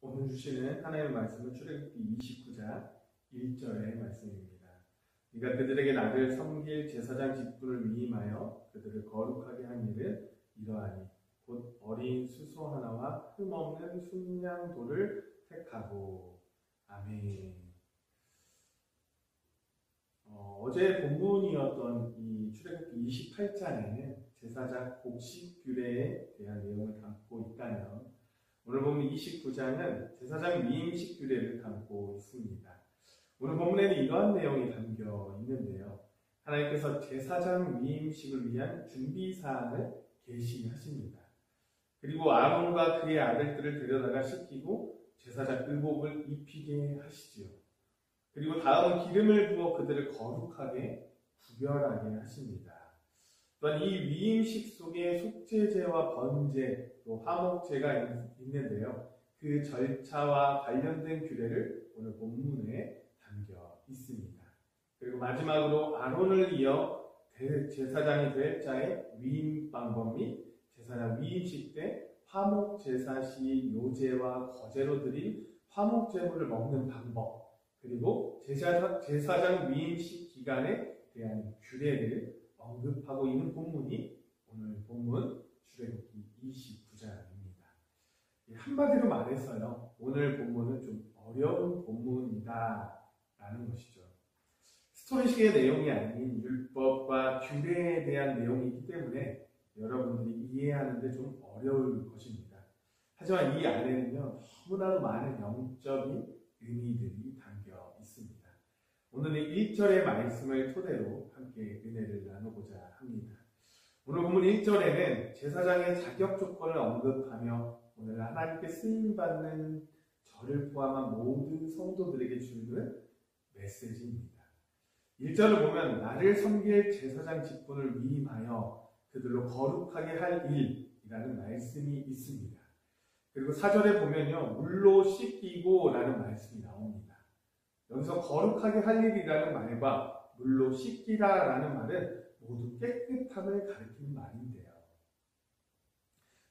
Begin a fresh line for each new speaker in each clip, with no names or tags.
오늘 주시는 하나님의 말씀은 출애굽기 29장 1절의 말씀입니다. 네가 그들에게 나를 섬길 제사장 직분을 위임하여 그들을 거룩하게 한 일은 이러하니 곧 어린 수소 하나와 흠없는 순양돌을 택하고. 아멘. 어제 본문이었던 이 출애굽기 28장에는 제사장 곡식 규례에 대한 내용을 담고 있다면, 오늘 본문 29장은 제사장 위임식 규례를 담고 있습니다. 오늘 본문에는 이러한 내용이 담겨 있는데요. 하나님께서 제사장 위임식을 위한 준비사항을 계시하십니다. 그리고 아론과 그의 아들들을 데려다가 씻기고 제사장 의복을 입히게 하시지요. 그리고 다음은 기름을 부어 그들을 거룩하게 구별하게 하십니다. 또한 이 위임식 속에 속죄제와 번제, 또 화목제가 있는데요. 그 절차와 관련된 규례를 오늘 본문에 담겨 있습니다. 그리고 마지막으로 아론을 이어 제사장이 될 자의 위임 방법 및 제사장 위임식 때 화목제사 시 요제와 거제로 드린 화목제물을 먹는 방법, 그리고 제사장 위임식 기간에 대한 규례를 언급하고 있는 본문이 오늘 본문 출애굽기 29장입니다. 한마디로 말해서요, 오늘 본문은 좀 어려운 본문이다 라는 것이죠. 스토리식의 내용이 아닌 율법과 규례에 대한 내용이기 때문에 여러분들이 이해하는 데 좀 어려울 것입니다. 하지만 이 안에는요, 너무나도 많은 영적인 의미들이 담겨 있습니다. 오늘은 1절의 말씀을 토대로 함께 은혜를 나누고자 합니다. 오늘 본문 1절에는 제사장의 자격 조건을 언급하며 오늘 하나님께 쓰임받는 저를 포함한 모든 성도들에게 주는 메시지입니다. 1절을 보면 나를 섬길 제사장 직분을 위임하여 그들로 거룩하게 할 일이라는 말씀이 있습니다. 그리고 4절에 보면요, 물로 씻기고 라는 말씀이 나옵니다. 여기서 거룩하게 할 일이라는 말과 물로 씻기라 라는 말은 모두 깨끗함을 가리키는 말인데요.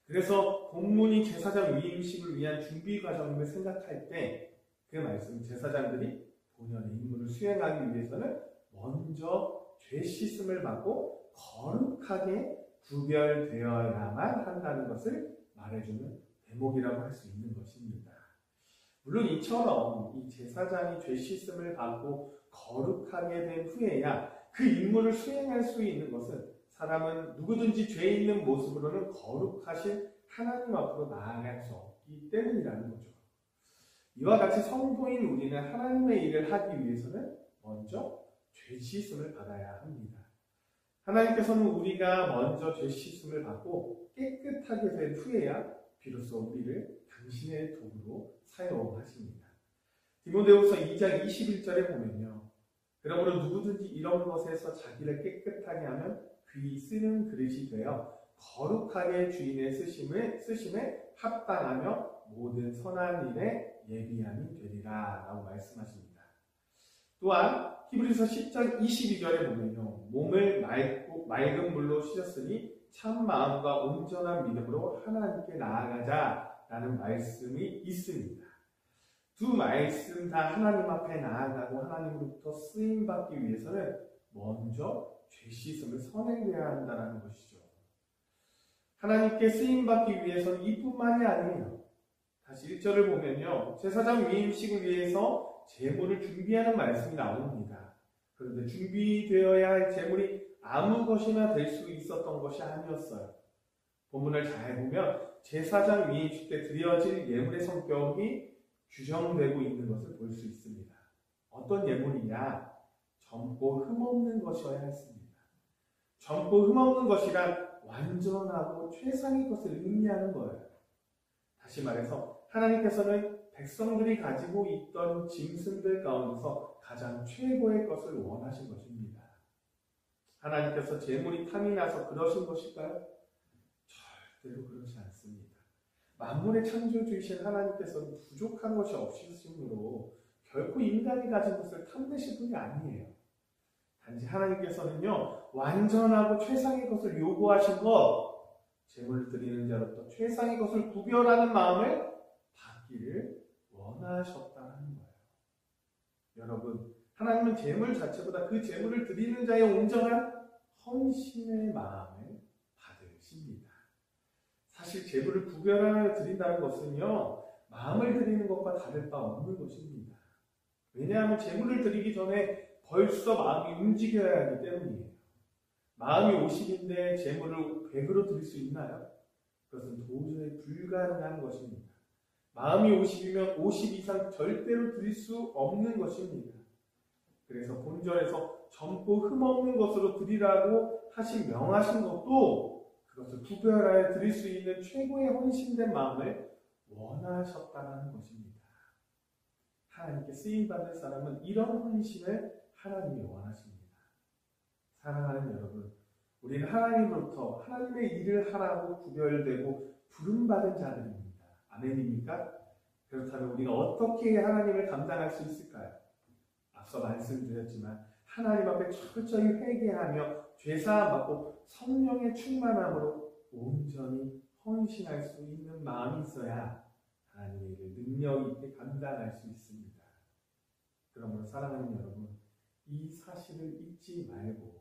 그래서 본문이 제사장 위임식을 위한 준비 과정을 생각할 때 그 말씀, 제사장들이 본연의 임무를 수행하기 위해서는 먼저 죄 씻음을 받고 거룩하게 구별되어야만 한다는 것을 말해주는 대목이라고 할 수 있는 것입니다. 물론 이처럼 이 제사장이 죄 씻음을 받고 거룩하게 된 후에야 그 임무를 수행할 수 있는 것은 사람은 누구든지 죄 있는 모습으로는 거룩하신 하나님 앞으로 나아갈 수 없기 때문이라는 거죠. 이와 같이 성도인 우리는 하나님의 일을 하기 위해서는 먼저 죄 씻음을 받아야 합니다. 하나님께서는 우리가 먼저 죄 씻음을 받고 깨끗하게 된 후에야 비로소 우리를 당신의 도구로 사용하십니다. 디모데후서 2장 21절에 보면요, 그러므로 누구든지 이런 것에서 자기를 깨끗하게 하면 귀 쓰는 그릇이 되어 거룩하게 주인의 쓰심에 합당하며 모든 선한 일에 예비함이 되리라 라고 말씀하십니다. 또한 히브리서 10장 22절에 보면요, 몸을 맑은 물로 씻었으니 참 마음과 온전한 믿음으로 하나님께 나아가자 라는 말씀이 있습니다. 두 말씀 다 하나님 앞에 나아가고 하나님으로부터 쓰임받기 위해서는 먼저 죄 씻음을 선행해야 한다는 것이죠. 하나님께 쓰임받기 위해서는 이뿐만이 아니에요. 다시 1절을 보면요, 제사장 위임식을 위해서 제물을 준비하는 말씀이 나옵니다. 그런데 준비되어야 할 제물이 아무 것이나 될 수 있었던 것이 아니었어요. 본문을 잘 보면 제사장 위임식 때 드려질 예물의 성격이 규정되고 있는 것을 볼 수 있습니다. 어떤 예물이냐? 젊고 흠없는 것이어야 했습니다. 젊고 흠없는 것이란 완전하고 최상의 것을 의미하는 거예요. 다시 말해서 하나님께서는 백성들이 가지고 있던 짐승들 가운데서 가장 최고의 것을 원하신 것입니다. 하나님께서 제물이 탐이 나서 그러신 것일까요? 절대로 그렇지 않습니다. 만물의 창조주이신 하나님께서는 부족한 것이 없으시므로 결코 인간이 가진 것을 탐내실 분이 아니에요. 단지 하나님께서는요, 완전하고 최상의 것을 요구하신 것, 제물을 드리는 자로부터 최상의 것을 구별하는 마음을 하기를 원하셨다는 거예요. 여러분, 하나님은 재물 자체보다 그 재물을 드리는 자의 온전한 헌신의 마음을 받으십니다. 사실 재물을 구별하여 드린다는 것은요, 마음을 드리는 것과 다를 바 없는 것입니다. 왜냐하면 재물을 드리기 전에 벌써 마음이 움직여야 하기 때문이에요. 마음이 50인데 재물을 100으로 드릴 수 있나요? 그것은 도저히 불가능한 것입니다. 마음이 50이면 50 이상 절대로 드릴 수 없는 것입니다. 그래서 본절에서 젊고 흠없는 것으로 드리라고 명하신 것도 그것을 구별하여 드릴 수 있는 최고의 헌신된 마음을 원하셨다는 것입니다. 하나님께 쓰임받는 사람은 이런 헌신을 하나님이 원하십니다. 사랑하는 여러분, 우리는 하나님으로부터 하나님의 일을 하라고 구별되고 부름받은 자들입니다. 아멘입니까? 그렇다면 우리가 어떻게 하나님을 감당할 수 있을까요? 앞서 말씀드렸지만 하나님 앞에 철저히 회개하며 죄사함 받고 성령의 충만함으로 온전히 헌신할 수 있는 마음이 있어야 하나님의 일을 능력 있게 감당할 수 있습니다. 그러므로 사랑하는 여러분, 이 사실을 잊지 말고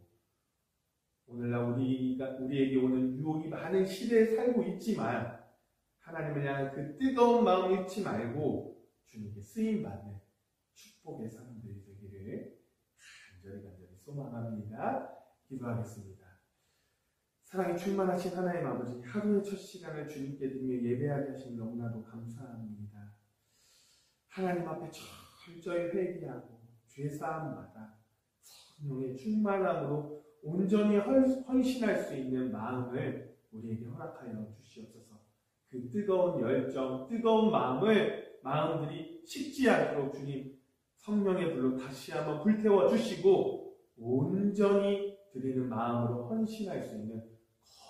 오늘날 우리에게 오는 유혹이 많은 시대에 살고 있지만 하나님을 향한 그 뜨거운 마음을 잊지 말고 주님께 쓰임받는 축복의 사람들이 되기를 간절히 소망합니다. 기도하겠습니다. 사랑이 충만하신 하나님 아버지, 하루의 첫 시간을 주님께 드리며 예배하게 하신 너무나도 감사합니다. 하나님 앞에 철저히 회개하고 죄사함마다 성령의 충만함으로 온전히 헌신할 수 있는 마음을 우리에게 허락하여 주시옵소서. 그 뜨거운 열정, 뜨거운 마음들이 식지 않도록 주님 성령의 불로 다시 한번 불태워 주시고 온전히 드리는 마음으로 헌신할 수 있는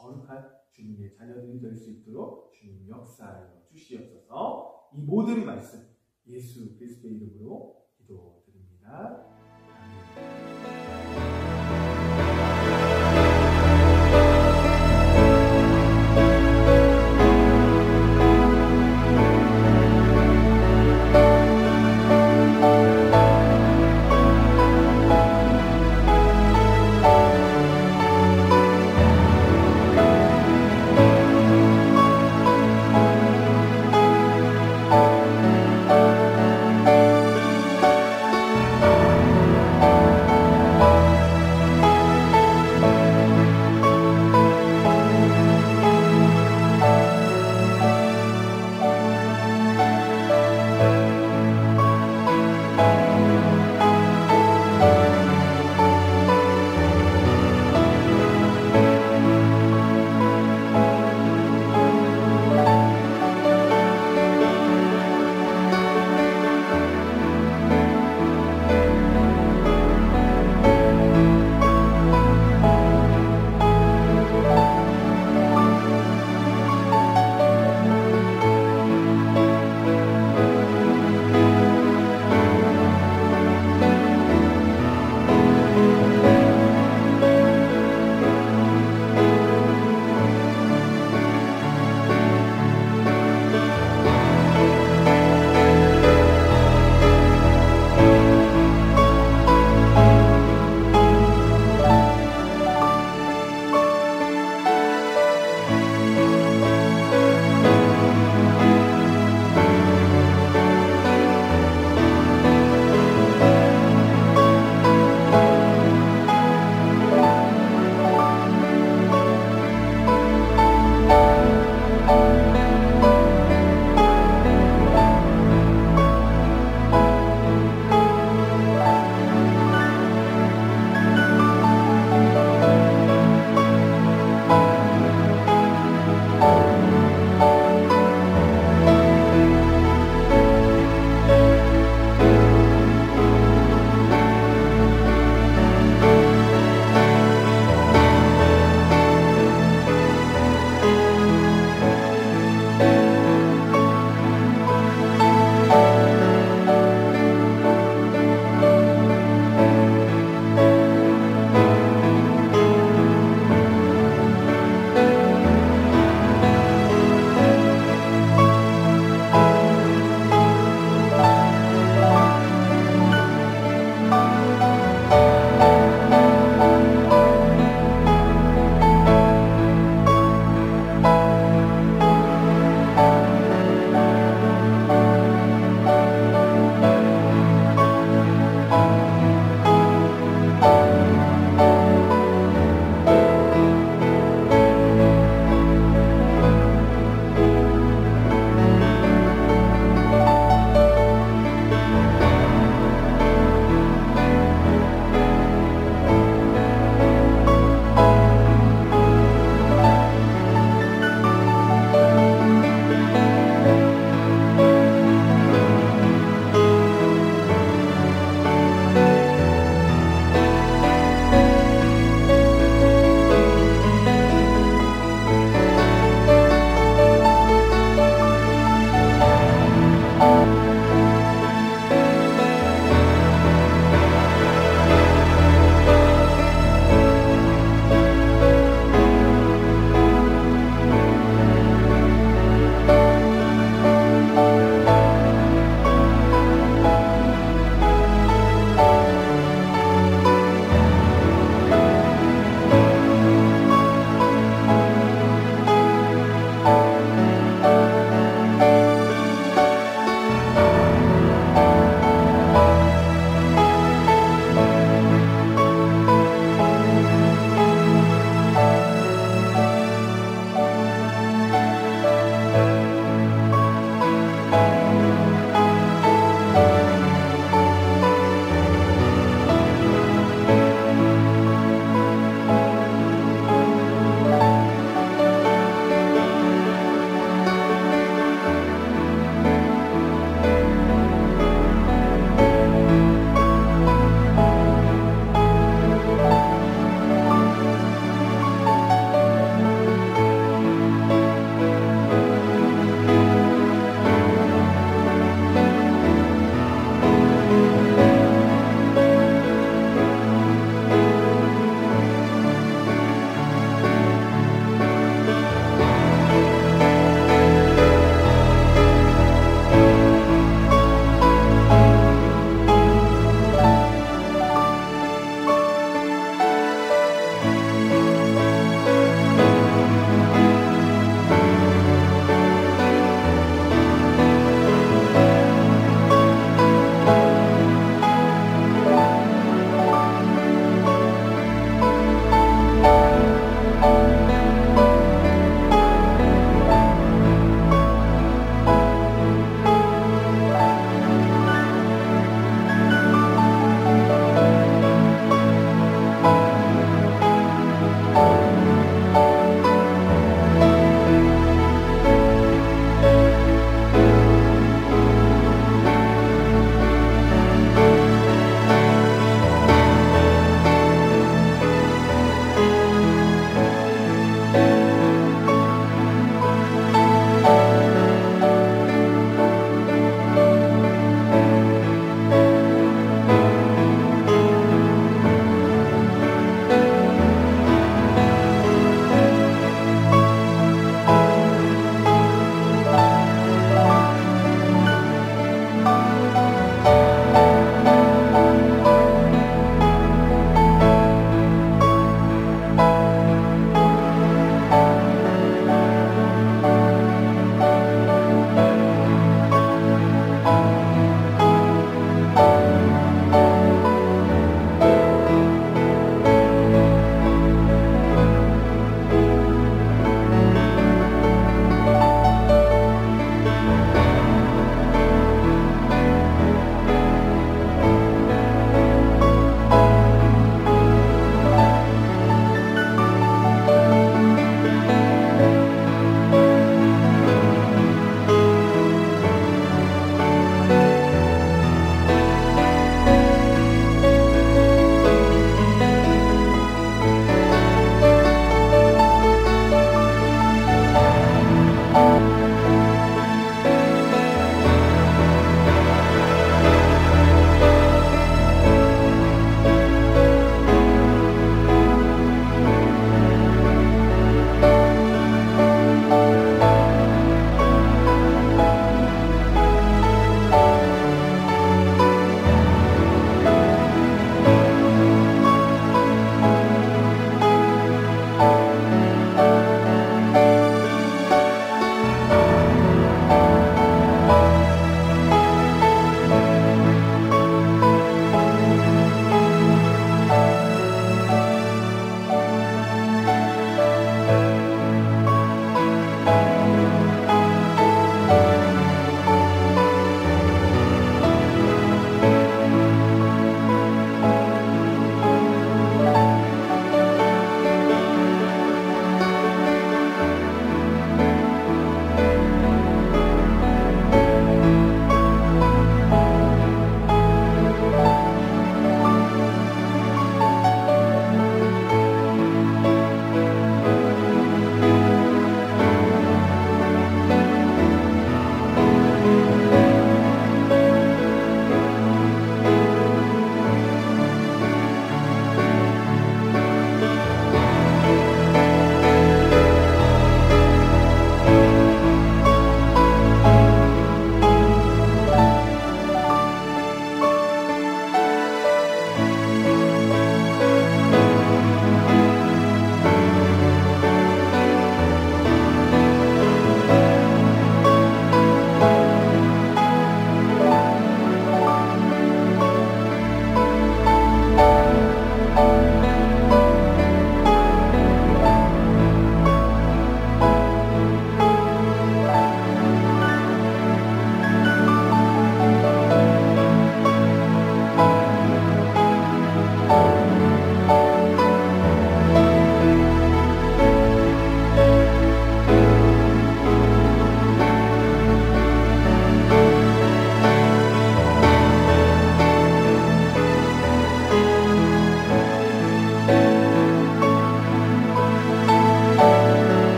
거룩한 주님의 자녀들이 될 수 있도록 주님 역사하여 주시옵소서. 이 모든 말씀 예수 그리스도의 이름으로 기도드립니다. 아멘.